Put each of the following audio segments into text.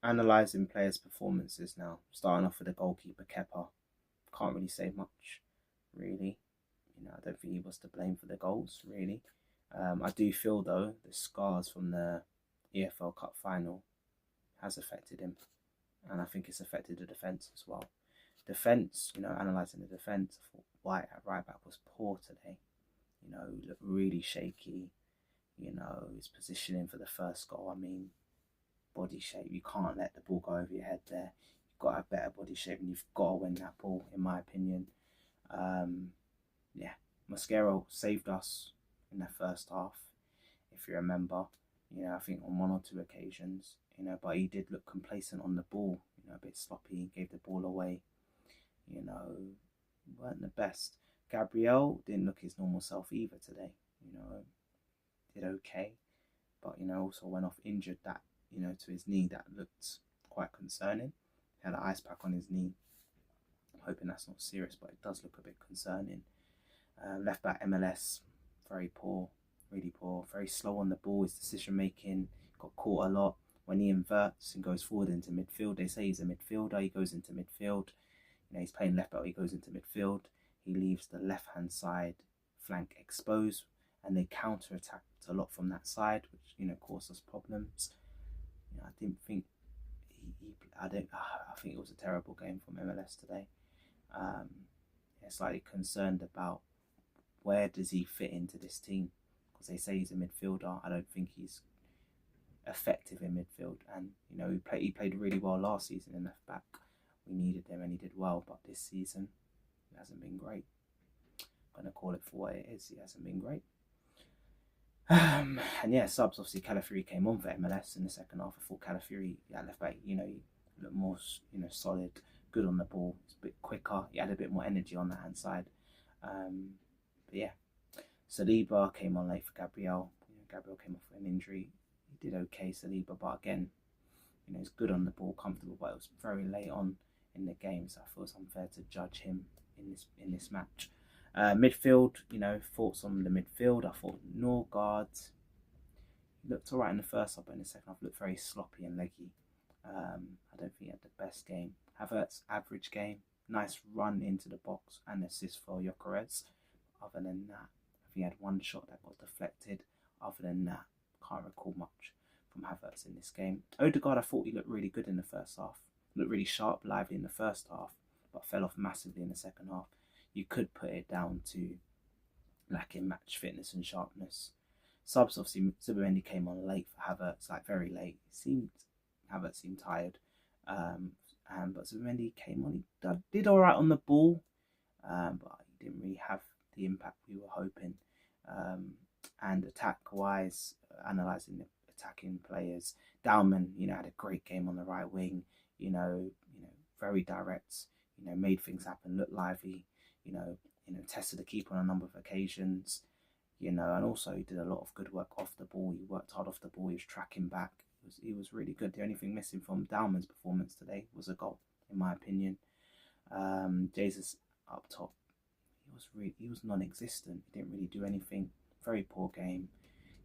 Analysing players' performances now. Starting off with the goalkeeper, Kepa. Can't really say much, really. I don't think he was to blame for the goals, really. I do feel, though, the scars from the EFL Cup final has affected him. And I think it's affected the defence as well. Defence, analysing the defence, I thought White at right back was poor today. He looked really shaky. His positioning for the first goal, body shape. You can't let the ball go over your head there. You've got to have better body shape and you've got to win that ball, in my opinion. Mascherano saved us in the first half, if you remember. I think on one or two occasions, but he did look complacent on the ball, a bit sloppy, gave the ball away, weren't the best. Gabriel didn't look his normal self either today, did okay, but, also went off injured that, to his knee that looked quite concerning. He had an ice pack on his knee. I'm hoping that's not serious, but it does look a bit concerning. Left back MLS, very poor, really poor, very slow on the ball. His decision making got caught a lot. When he inverts and goes forward into midfield, they say he's a midfielder, he goes into midfield. He's playing left back, he goes into midfield. He leaves the left-hand side flank exposed, and they counter-attacked a lot from that side, which, caused us problems. I didn't think I think it was a terrible game from MLS today. Slightly concerned about where does he fit into this team, because they say he's a midfielder. I don't think he's effective in midfield, and he played really well last season in left back. We needed him and he did well, but this season he hasn't been great. I'm gonna call it for what it is. He hasn't been great. Subs, obviously Calafiori came on for MLS in the second half. I thought Calafiori left back, he looked more solid, good on the ball. It's a bit quicker. He had a bit more energy on the hand side. Saliba came on late for Gabriel. Gabriel came off with an injury. He did okay, Saliba, but again, he's good on the ball, comfortable, but it was very late on in the game, so I feel it's unfair to judge him in this match. Midfield, thoughts on the midfield. I thought Norgard looked alright in the first half, but in the second half looked very sloppy and leggy. I don't think he had the best game. Havertz, average game. Nice run into the box and assist for Gyökeres. Other than that, I think he had one shot that got deflected. Other than that, can't recall much from Havertz in this game. Odegaard, I thought he looked really good in the first half. Looked really sharp, lively in the first half, but fell off massively in the second half. You could put it down to lacking match fitness and sharpness. Subs, obviously, Zubimendi came on late for Havertz, very late. Havertz seemed tired, but Zubimendi came on. He did all right on the ball, but he didn't really have the impact we were hoping. And attack-wise, analysing the attacking players, Dauman, had a great game on the right wing. Very direct. Made things happen, looked lively. Tested the keeper on a number of occasions. And also he did a lot of good work off the ball. He worked hard off the ball. He was tracking back. He was really good. The only thing missing from Dauman's performance today was a goal, in my opinion. Jesus up top, he was non-existent. He didn't really do anything. Very poor game.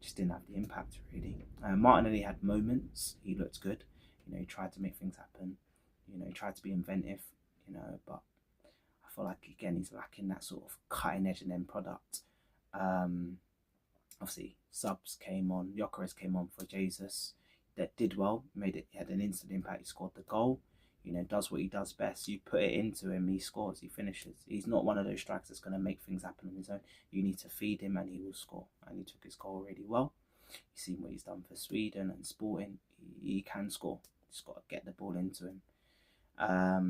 Just didn't have the impact really. Martinelli had moments. He looked good. He tried to make things happen. He tried to be inventive. But I feel like again he's lacking that sort of cutting edge and end product. Obviously subs came on. Gyökeres came on for Jesus. That did well. He had an instant impact. He scored the goal. Does what he does best. You put it into him, he scores, he finishes. He's not one of those strikers that's going to make things happen on his own. You need to feed him and he will score. And he took his goal really well. You've seen what he's done for Sweden and Sporting. He can score. Just got to get the ball into him. I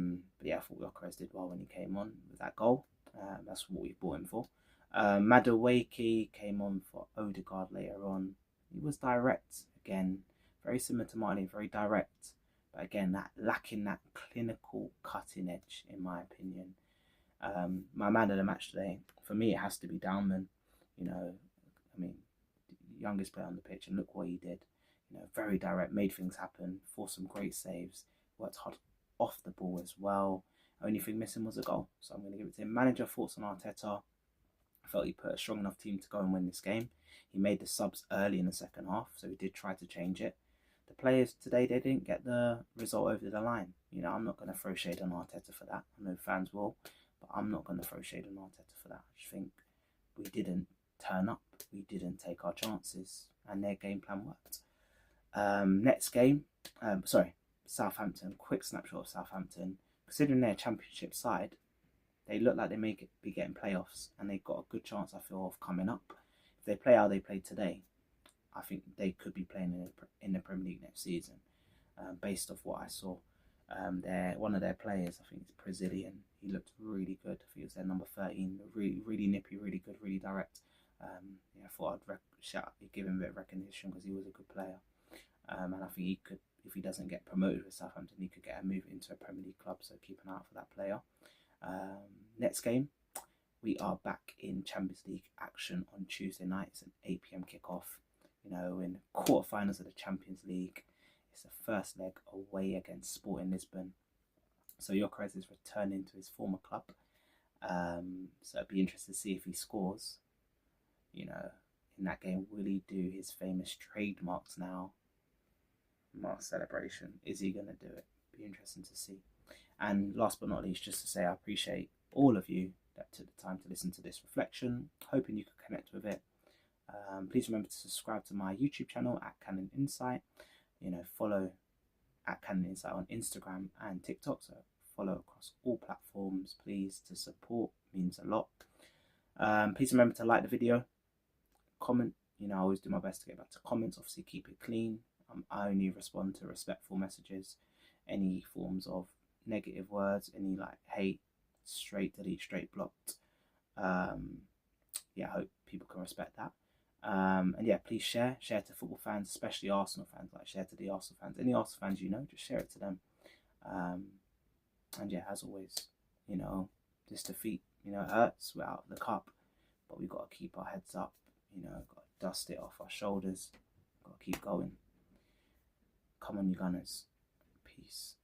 thought Gyökeres did well when he came on with that goal. That's what we bought him for. Madueke came on for Odegaard later on. He was direct again. Very similar to Martinelli, very direct. But again, lacking that clinical cutting edge, in my opinion. My man of the match today, for me, it has to be Dauman. Youngest player on the pitch, and look what he did. Very direct, made things happen, forced some great saves, worked hard off the ball as well. Only thing missing was a goal, so I'm going to give it to him. Manager, thoughts on Arteta. I felt he put a strong enough team to go and win this game. He made the subs early in the second half, so he did try to change it. The players today, they didn't get the result over the line. You know, I'm not going to throw shade on Arteta for that. I know fans will, but I'm not going to throw shade on Arteta for that. I just think we didn't turn up. We didn't take our chances, and their game plan worked. Next game, Southampton. Quick snapshot of Southampton. Considering they're a championship side, they look like they may be getting playoffs, and they've got a good chance, I feel, of coming up. If they play how they played today, I think they could be playing in the Premier League next season, based off what I saw. One of their players, I think it's Brazilian, he looked really good. I think it was their number 13, really nippy, really good, really direct. I thought I'd give him a bit of recognition because he was a good player. And I think he could, if he doesn't get promoted with Southampton, he could get a move into a Premier League club, so keep an eye out for that player. Next game, we are back in Champions League action on Tuesday night. It's an 8 p.m. kickoff. You know, in the quarterfinals of the Champions League. It's the first leg away against Sporting Lisbon. So Gyökeres is returning to his former club. So it'd be interesting to see if he scores. You know, in that game, will he do his famous trademarks now? Mark celebration. Is he going to do it? Be interesting to see. And last but not least, just to say I appreciate all of you that took the time to listen to this reflection. Hoping you could connect with it. Please remember to subscribe to my YouTube channel at Canon Insight. You know, follow at Canon Insight on Instagram and TikTok. So follow across all platforms, please. To support means a lot. Please remember to like the video, comment. You know, I always do my best to get back to comments. Obviously, keep it clean. I only respond to respectful messages. Any forms of negative words, any like hate, straight delete, straight blocked. Yeah, I hope people can respect that. And yeah, please share to football fans, especially Arsenal fans. Like, share to the Arsenal fans. Any Arsenal fans you know, just share it to them. And yeah, as always, you know, this defeat, you know, it hurts. We're out of the cup, but we've got to keep our heads up. You know, got to dust it off our shoulders. Got to keep going. Come on, you Gunners. Peace.